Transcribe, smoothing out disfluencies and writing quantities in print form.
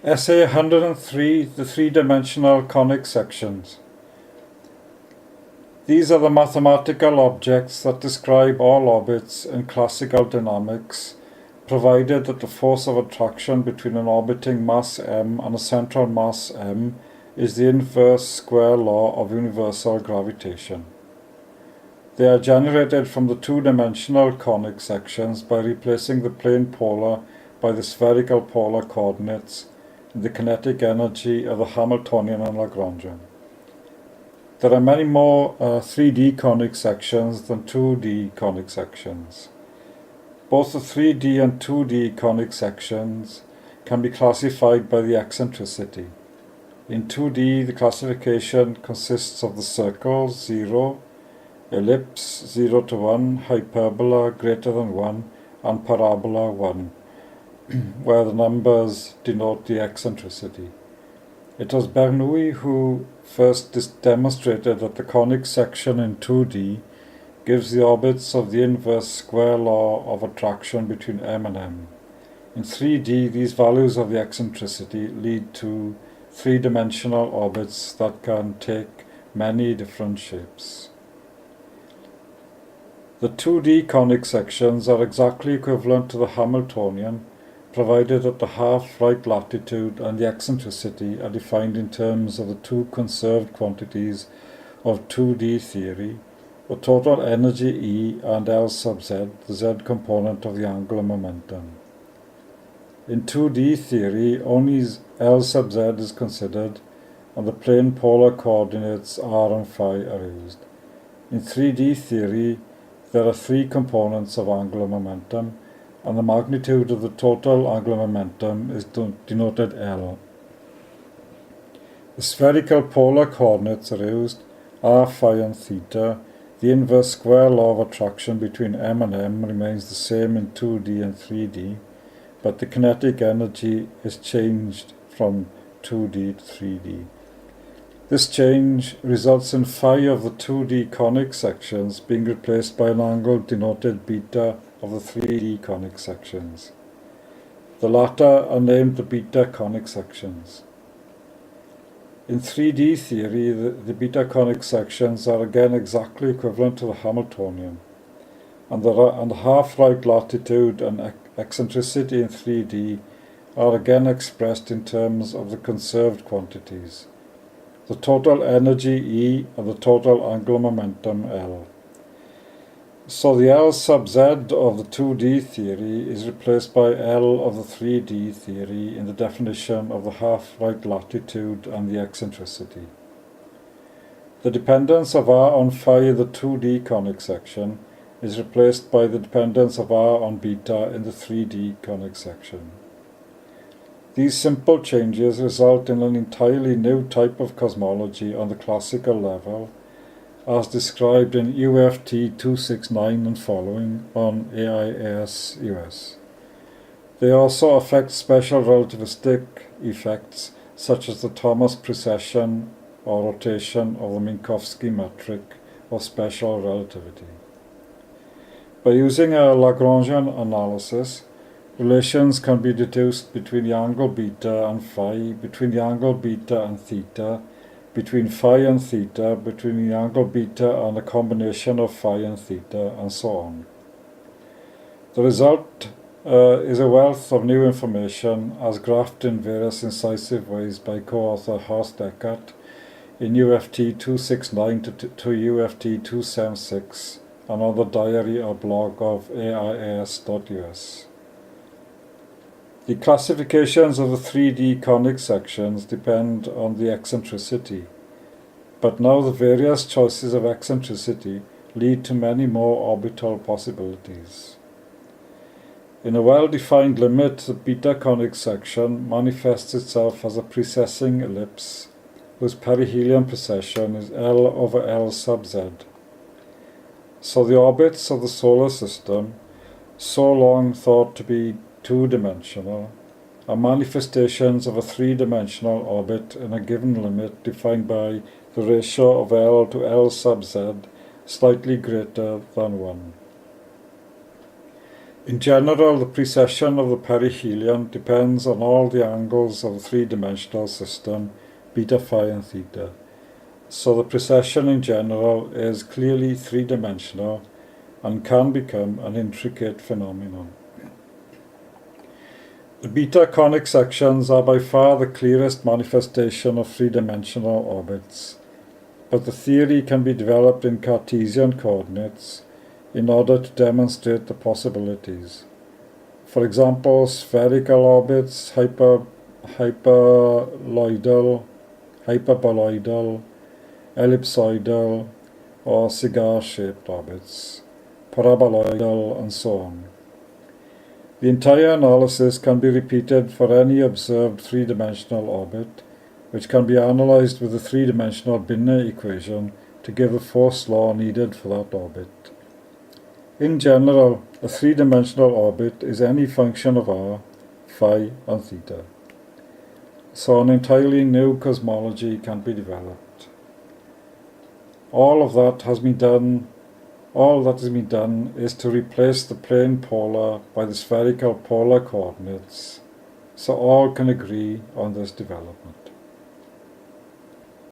Essay 103, the three-dimensional conic sections. These are the mathematical objects that describe all orbits in classical dynamics, provided that the force of attraction between an orbiting mass m and a central mass m is the inverse square law of universal gravitation. They are generated from the two-dimensional conic sections by replacing the plane polar by the spherical polar coordinates in the kinetic energy of the Hamiltonian and Lagrangian. There are many more 3D conic sections than 2D conic sections. Both the 3D and 2D conic sections can be classified by the eccentricity. In 2D, the classification consists of the circle 0, ellipse 0 to 1, hyperbola greater than 1, and parabola 1, where the numbers denote the eccentricity. It was Bernoulli who first demonstrated that the conic section in 2D gives the orbits of the inverse square law of attraction between m and m. In 3D, these values of the eccentricity lead to three-dimensional orbits that can take many different shapes. The 2D conic sections are exactly equivalent to the Hamiltonian, provided that the half-right latitude and the eccentricity are defined in terms of the two conserved quantities of 2D theory, the total energy E and L sub z, the z component of the angular momentum. In 2D theory, only L sub z is considered, and the plane polar coordinates r and phi are used. In 3D theory, there are three components of angular momentum, and the magnitude of the total angular momentum is denoted L. The spherical polar coordinates are used, r, phi and theta. The inverse square law of attraction between m and m remains the same in 2D and 3D, but the kinetic energy is changed from 2D to 3D. This change results in phi of the 2D conic sections being replaced by an angle denoted beta of the 3D conic sections. The latter are named the beta conic sections. In 3D theory, the beta conic sections are again exactly equivalent to the Hamiltonian, and the half-right latitude and eccentricity in 3D are again expressed in terms of the conserved quantities, the total energy E and the total angular momentum L. So the L sub z of the 2D theory is replaced by L of the 3D theory in the definition of the half-right latitude and the eccentricity. The dependence of R on phi in the 2D conic section is replaced by the dependence of R on beta in the 3D conic section. These simple changes result in an entirely new type of cosmology on the classical level, as described in UFT 269 and following on AIAS-US. They also affect special relativistic effects such as the Thomas precession or rotation of the Minkowski metric of special relativity. By using a Lagrangian analysis, relations can be deduced between the angle beta and phi, between the angle beta and theta, between phi and theta, between the angle beta and a combination of phi and theta, and so on. The result is a wealth of new information as graphed in various incisive ways by co-author Horst Eckert in UFT 269 to UFT 276 and on the diary or blog of AIAS.US. The classifications of the 3D conic sections depend on the eccentricity, but now the various choices of eccentricity lead to many more orbital possibilities. In a well-defined limit, the beta conic section manifests itself as a precessing ellipse whose perihelion precession is L over L sub z. So the orbits of the solar system, so long thought to be two-dimensional, are manifestations of a three-dimensional orbit in a given limit defined by the ratio of L to L sub z slightly greater than 1. In general, the precession of the perihelion depends on all the angles of the three-dimensional system, beta, phi and theta. So the precession in general is clearly three-dimensional and can become an intricate phenomenon. The beta conic sections are by far the clearest manifestation of three-dimensional orbits, but the theory can be developed in Cartesian coordinates in order to demonstrate the possibilities. For example, spherical orbits, hyperboloidal, ellipsoidal, or cigar-shaped orbits, paraboloidal, and so on. The entire analysis can be repeated for any observed three-dimensional orbit, which can be analyzed with the three-dimensional Binet equation to give the force law needed for that orbit. In general, a three-dimensional orbit is any function of r, phi, and theta. So an entirely new cosmology can be developed. All that has been done is to replace the plane polar by the spherical polar coordinates, so all can agree on this development.